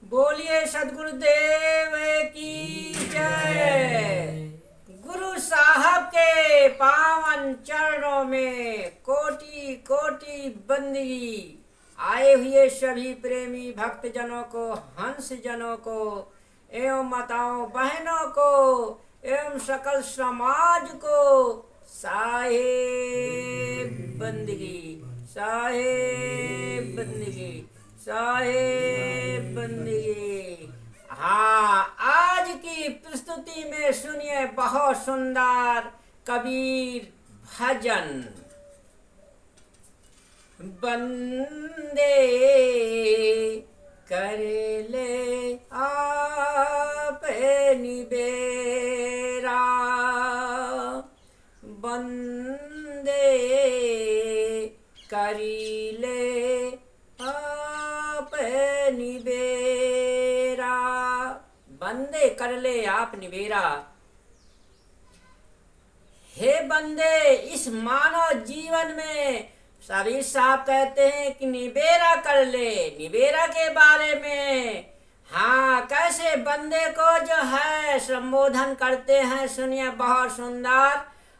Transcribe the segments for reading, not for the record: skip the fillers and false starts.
बोलिए सदगुरुदेव की जय। गुरु साहब के पावन चरणों में कोटि कोटि बंदगी। आए हुए सभी प्रेमी भक्त जनों को, हंस जनों को एवं माताओं बहनों को एवं सकल समाज को साहेब बंदगी, साहेब बंदगी, साहेब बंदगी। हाँ, आज की प्रस्तुति में सुनिए बहुत सुंदर कबीर भजन। बंदे कर ले आप निबेरा, बंदे करी ले आप निबेरा, बंदे कर ले आप निबेरा। हे बंदे, इस मानव जीवन में कबीर साहब कहते हैं कि निबेरा कर ले। निबेरा के बारे में हाँ, कैसे बंदे को जो है संबोधन करते हैं, सुनिए बहुत सुंदर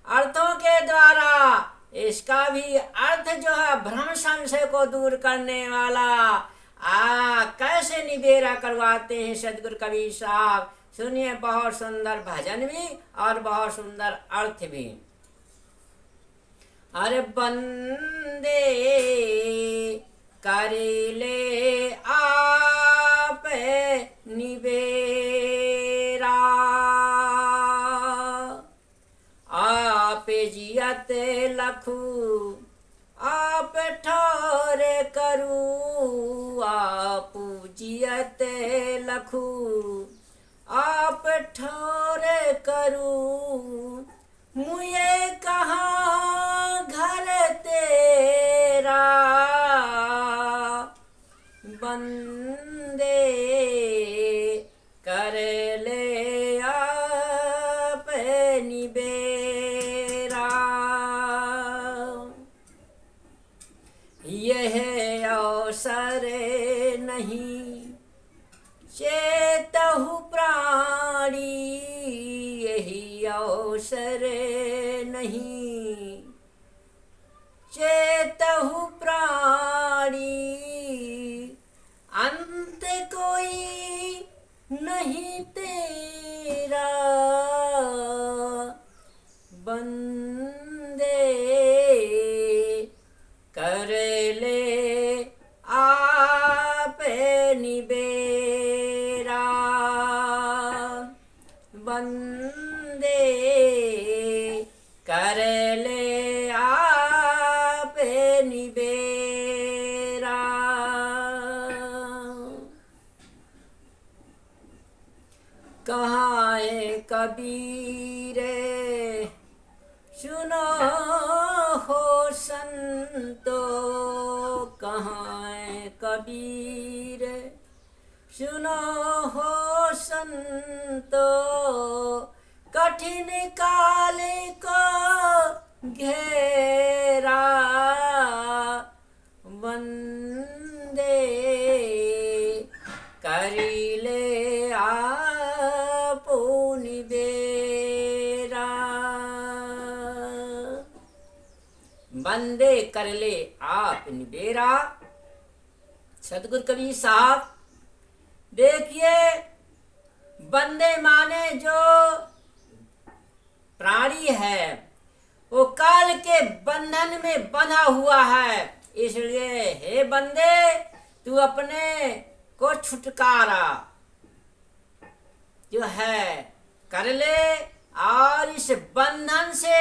अर्थों के द्वारा। इसका भी अर्थ जो है भ्रम संशय को दूर करने वाला कैसे निबेरा करवाते हैं सदगुरु कबीर साहब। सुनिए बहुत सुंदर भजन भी और बहुत सुंदर अर्थ भी। अरे बंदे कर ले आप निबेरा, आप जियत लखू आप ठोर करू, आप जियत लखू आप ठोर करू, मुझे कहाँ घर तेरा, बंदे कर ले आप निबेरा। यह अवसर नहीं चेतहु प्राणी, यही अवसर नहीं चेतहु प्राणी, अंत कोई नहीं तेरा, बंदे कर ले आप निबेरा, बंदे कर ले आप निबेरा। कहाँ है कबीर सुनो हो संतो, कहाँ है कबीर सुनो हो संतो, कठिन काल को घेरा, बंदे करी ले आप निबेरा, बंदे कर ले आप निबेरा। सदगुरु कबीर साहब देखिए, बंदे माने जो प्राणी है वो काल के बंधन में बंधा हुआ है, इसलिए हे बंदे तू अपने को छुटकारा जो है कर ले, और इस बंधन से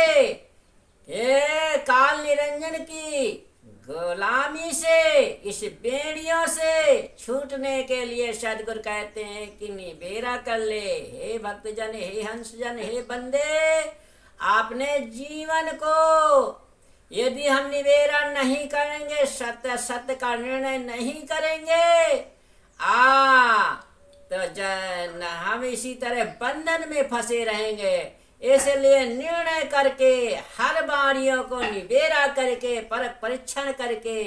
ये काल निरंजन की गुलामी से, इस बेड़ियों से छूटने के लिए सदगुरु कहते हैं कि निबेरा कर ले। हे भक्तजन, हे हंसजन, हे बंदे, आपने जीवन को यदि हम निबेरा नहीं करेंगे, सत्य सत्य का निर्णय नहीं करेंगे तो हम इसी तरह बंधन में फंसे रहेंगे। इसलिए निर्णय करके हर बाणियों को निबेरा करके परख परीक्षण करके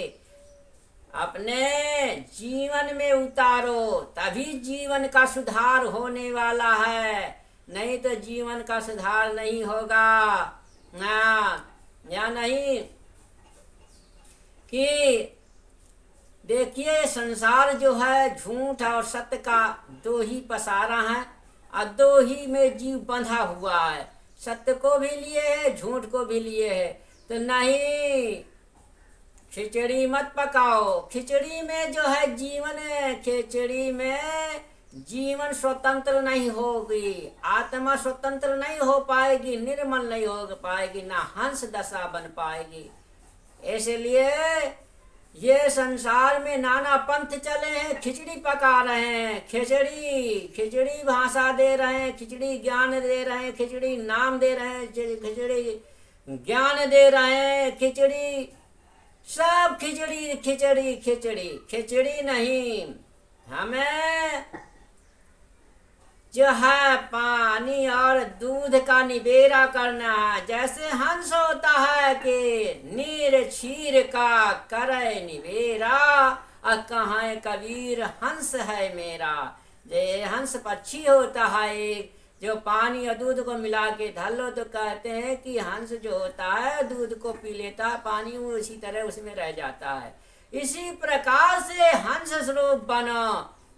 अपने जीवन में उतारो, तभी जीवन का सुधार होने वाला है, नहीं तो जीवन का सुधार नहीं होगा। या नहीं कि देखिए संसार जो है झूठ और सत्य का दो ही पसारा है और दो ही में जीव बंधा हुआ है, सत्य को भी लिए है झूठ को भी लिए है। तो नहीं, खिचड़ी मत पकाओ, खिचड़ी में जो है जीवन है, खिचड़ी में जीवन स्वतंत्र नहीं होगी, आत्मा स्वतंत्र नहीं हो पाएगी, निर्मल नहीं हो पाएगी, ना हंस दशा बन पाएगी। इसलिए ये संसार में नाना पंथ चले हैं, खिचड़ी पका रहे हैं, खिचड़ी भाषा दे रहे हैं, खिचड़ी ज्ञान दे रहे हैं, खिचड़ी नाम दे रहे हैं, खिचड़ी ज्ञान दे रहे हैं, खिचड़ी सब खिचड़ी खिचड़ी खिचड़ी खिचड़ी नहीं, हमें जो है पानी और दूध का निबेरा करना है। जैसे हंस होता है कि नीर क्षीर का करे निबेरा, और कहाँ कबीर हंस है मेरा। ये हंस पक्षी होता है एक, जो पानी और दूध को मिला के धर लो तो कहते हैं कि हंस जो होता है दूध को पी लेता है, पानी वो इसी तरह उसमें रह जाता है। इसी प्रकार से हंस स्वरूप बनो।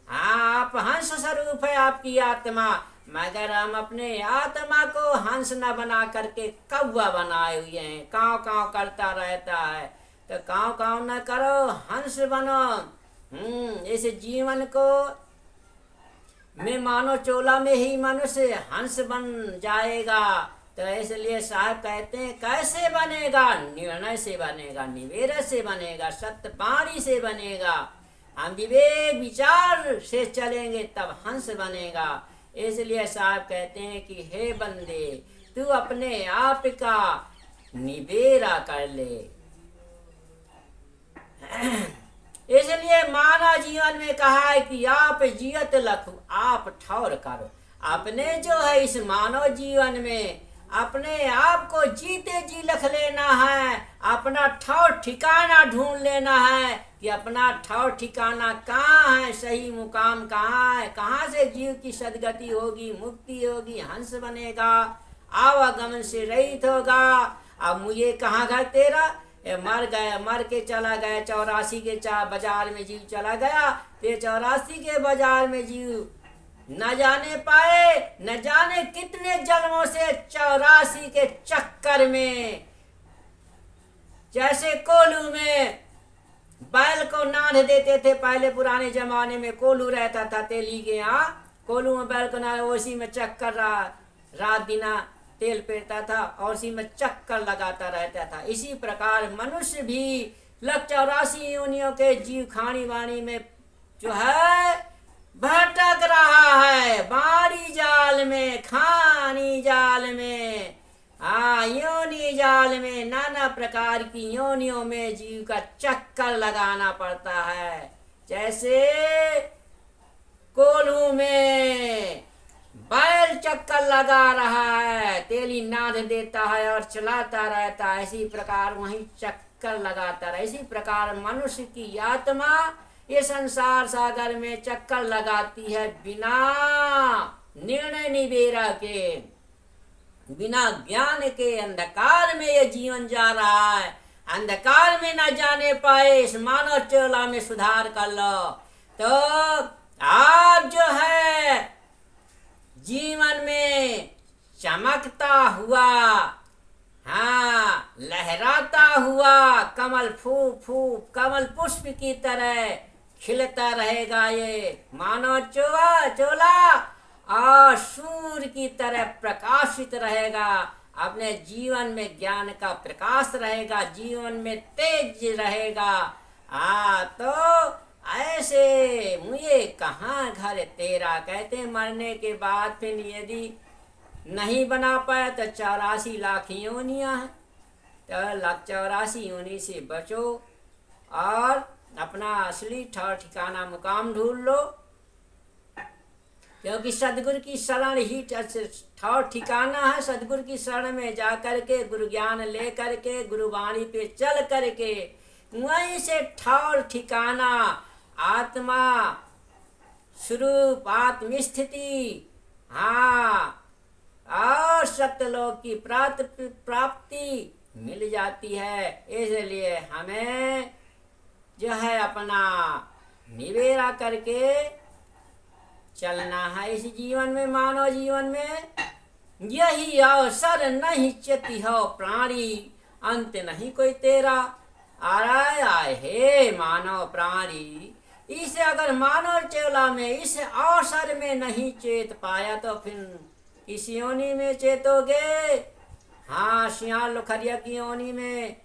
हाँ, आप हंस स्वरूप है आपकी आत्मा, मगर हम अपने आत्मा को हंस न बना करके कौवा बनाए हुए हैं, काव काव करता रहता है। तो काव काव न करो, हंस बनो। इस जीवन को में मानो चोला में ही मनुष्य हंस बन जाएगा। तो इसलिए साहब कहते हैं कैसे बनेगा, निर्णय से बनेगा, निवेर से बनेगा, सत्य पानी से बनेगा। हम विवेक विचार से चलेंगे तब हंस बनेगा। इसलिए साहब कहते हैं कि हे बंदे, तू अपने आप का निबेरा कर ले। इसलिए मानव जीवन में कहा है कि आप जियत लखु आप ठौर करो। अपने जो है इस मानव जीवन में अपने आप को जीते जी लख लेना है, अपना ठौर ठिकाना ढूंढ लेना है कि अपना ठौर ठिकाना कहाँ है, सही मुकाम कहाँ है, कहाँ से जीव की सदगति होगी, मुक्ति होगी, हंस बनेगा, आवागमन से रहित होगा। अब मुझे कहाँ घर तेरा, मर गया, मर के चला गया 84 के बाजार में जीव चला गया, ते 84 के बाजार में जीव न जाने पाए, न जाने कितने जन्मों से 84 के चक्कर में। जैसे कोलू में बैल को नाद देते थे पहले पुराने जमाने में, कोलू रहता था तेली के यहाँ, कोलू में बैल को नाद, उसी में चक्कर रात दिना तेल पेरता था और उसी में चक्कर लगाता रहता था। इसी प्रकार मनुष्य भी 84 योनियों के जीव खानी वाणी में जो है भटक रहा है, बाड़ी जाल में, खानी जाल में, योनि जाल में, नाना प्रकार की योनियों में जीव का चक्कर लगाना पड़ता है। जैसे कोल्हू में बैल चक्कर लगा रहा है, तेली नाद देता है और चलाता रहता है, इसी प्रकार वहीं चक्कर लगाता रहे। इसी प्रकार मनुष्य की आत्मा ये संसार सागर में चक्कर लगाती है, बिना निर्णय निबेरा के, बिना ज्ञान के अंधकार में ये जीवन जा रहा है। अंधकार में न जाने पाए, इस मानव चोला में सुधार कर लो तो आप जो है जीवन में चमकता हुआ, लहराता हुआ कमल कमल पुष्प की तरह खिलता रहेगा ये मानव चोला, और सूर्य की तरह प्रकाशित रहेगा। अपने जीवन में ज्ञान का प्रकाश रहेगा, जीवन में तेज रहेगा। तो ऐसे मुझे कहाँ घर तेरा, कहते मरने के बाद फिर यदि नहीं बना पाया तो 84 लाख योनियाँ हैं। तो 84 योनि से बचो और अपना असली ठौर ठिकाना मुकाम ढूंढ लो, क्योंकि सदगुरु की शरण ही ठौर ठिकाना है। सदगुरु की शरण में जा करके गुरु ज्ञान ले करके, गुरु वाणी पे चल करके, वहीं से ठौर ठिकाना आत्मा स्वरूप आत्म स्थिति, हाँ, और सत्यलोक की प्राप्ति मिल जाती है। इसलिए हमें जो है अपना निवेरा करके चलना है इस जीवन में, मानव जीवन में। यही अवसर नहीं चेती हो प्राणी, अंत नहीं कोई तेरा। आराय आए हे मानव प्राणी, इसे अगर मानव चेला में इस अवसर में नहीं चेत पाया तो फिर किस योनि में चेतोगे? हाँ, सियार लोखरिया की योनि में,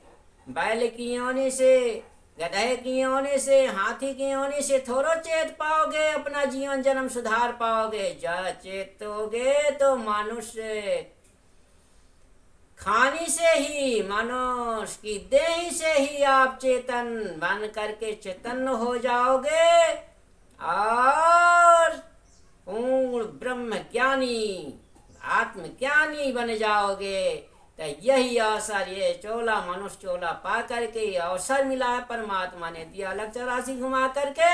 बैल की योनि से, गधे की योनि से, हाथी की योनि से थोड़ो चेत पाओगे, अपना जीवन जन्म सुधार पाओगे। जा चेतोगे तो मनुष्य खानी से ही, मनुष्य की देह से ही आप चेतन बन करके चेतन हो जाओगे और पूर्ण ब्रह्म ज्ञानी आत्मज्ञानी बन जाओगे। तो यही अवसर, ये चोला मनुष्य चोला पा करके ये अवसर मिला है, परमात्मा ने दिया अलग 84 घुमा करके।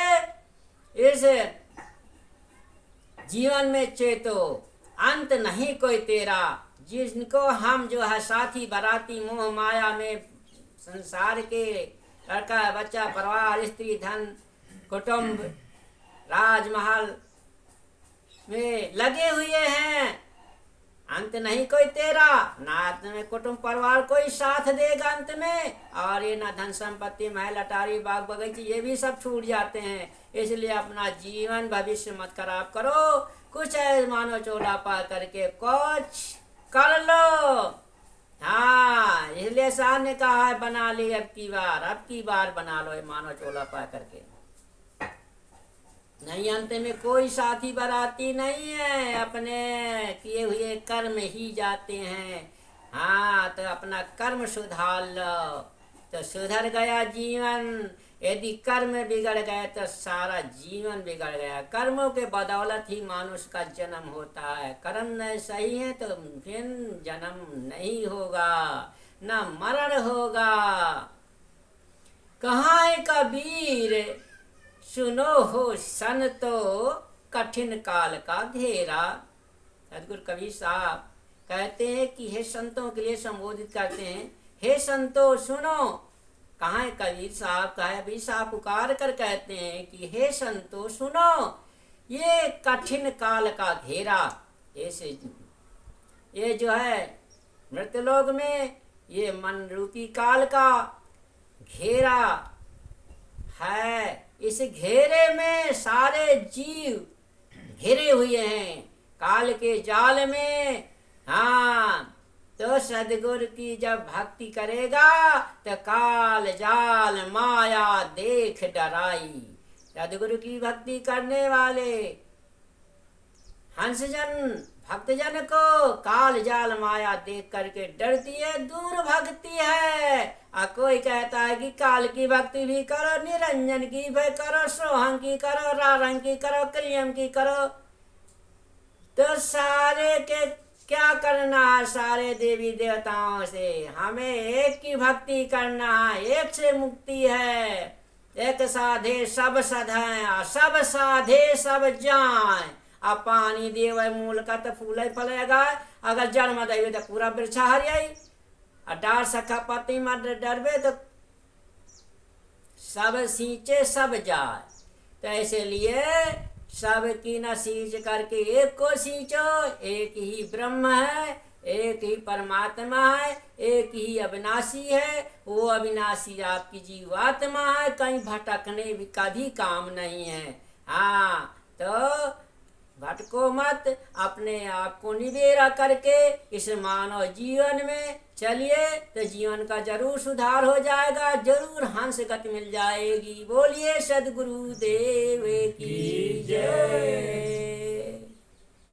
इस जीवन में चेतो, अंत नहीं कोई तेरा। जिनको हम जो है साथी बराती मोह माया में संसार के लड़का बच्चा परिवार स्त्री धन कुटुंब राजमहल में लगे हुए हैं, अंत नहीं कोई तेरा। ना अंत में कुटुंब परिवार कोई साथ देगा अंत में, और ये ना धन संपत्ति महल अटारी बाग बगीचे ये भी सब छूट जाते हैं। इसलिए अपना जीवन भविष्य मत खराब करो, कुछ है मानो चोला पा करके कुछ कर लो। हाँ, इसलिए साहब ने कहा है बना ली अब की बार बना लो मानो चोला पा करके। नहीं, अंत में कोई साथी बराती नहीं है, अपने किए हुए कर्म ही जाते हैं। हाँ, तो अपना कर्म सुधार लो तो सुधर गया जीवन। यदि कर्म बिगड़ गए तो सारा जीवन बिगड़ गया। कर्मों के बदौलत ही मानुष का जन्म होता है। कर्म नहीं सही है तो फिर जन्म नहीं होगा, न मरण होगा। कहाँ है कबीर सुनो हो सन तो कठिन काल का घेरा। सदगुरु कबीर साहब कहते हैं कि हे संतों के लिए संबोधित करते हैं, हे संतो सुनो। कहाँ है कबीर साहब? कबीर साहब पुकार कर कहते हैं कि हे संतो सुनो, ये कठिन काल का घेरा, ऐसे ये जो है मृत्यलोक में ये मन रूपी काल का घेरा है। इस घेरे में सारे जीव घिरे हुए हैं काल के जाल में। हाँ, तो सदगुरु की जब भक्ति करेगा तो काल जाल माया देख डराई। सदगुरु की भक्ति करने वाले हंसजन भक्तजन को काल जाल माया देख करके डरती है, दूर भक्ति है। और कोई कहता है कि काल की भक्ति भी करो, निरंजन की भी करो, सोहंग की करो, रारंग की करो, कलियम की करो। तो सारे के क्या करना है? सारे देवी देवताओं से हमें एक की भक्ति करना है, एक से मुक्ति है। एक साधे सब सधाए, सब साधे सब जाए। अब पानी देव मूल का तो फूल ही फलेगा, अगर जड़ मत देवे तो पूरा वृक्ष हरियाई। और डार सखा पति मत डरबे तो सब सींचे सब जाए। तो इसलिए सब की न सींच करके एक को सींचो। एक ही ब्रह्म है, एक ही परमात्मा है, एक ही अविनाशी है। वो अविनाशी आपकी जीवात्मा है, कहीं भटकने का भी काम नहीं है। हाँ, तो भटको मत, अपने आप को निवेरा करके इस मानव जीवन में चलिए तो जीवन का जरूर सुधार हो जाएगा, जरूर हंस गति मिल जाएगी। बोलिए सद्गुरु देव की जय।